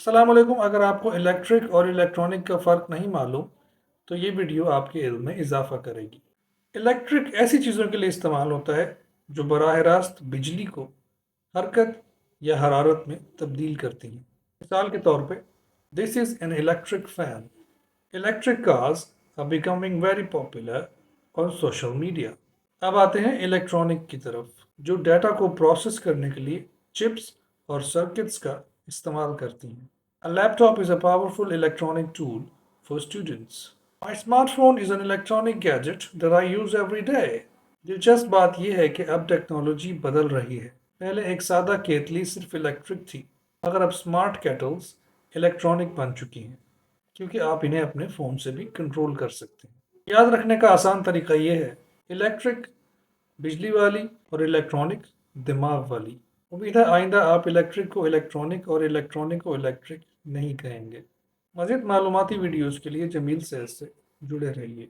السلام علیکم۔ اگر آپ کو الیکٹرک اور الیکٹرانک کا فرق نہیں معلوم تو یہ ویڈیو آپ کے علم میں اضافہ کرے گی۔ الیکٹرک ایسی چیزوں کے لیے استعمال ہوتا ہے جو براہ راست بجلی کو حرکت یا حرارت میں تبدیل کرتی ہیں۔ مثال کے طور پہ this is an electric fan. Electric cars are becoming very popular on social media۔ اب آتے ہیں الیکٹرانک کی طرف، جو ڈیٹا کو پروسیس کرنے کے لیے چپس اور سرکٹس کا استعمال کرتی ہیں۔ A laptop is a powerful electronic tool for students۔ My smartphone is an electronic gadget that I use every day۔ دلچسپ بات یہ ہے کہ اب ٹیکنالوجی بدل رہی ہے۔ پہلے ایک سادہ کیتلی صرف الیکٹرک تھی، مگر اب اسمارٹ کیٹلز الیکٹرانک بن چکی ہیں، کیونکہ آپ انہیں اپنے فون سے بھی کنٹرول کر سکتے ہیں۔ یاد رکھنے کا آسان طریقہ یہ ہے، الیکٹرک بجلی والی اور الیکٹرانک دماغ والی۔ امید ہے آئندہ آپ الیکٹرک کو الیکٹرانک اور الیکٹرانک کو الیکٹرک نہیں کہیں گے۔ مزید معلوماتی ویڈیوز کے لیے جمیل سیلز سے جڑے رہیے۔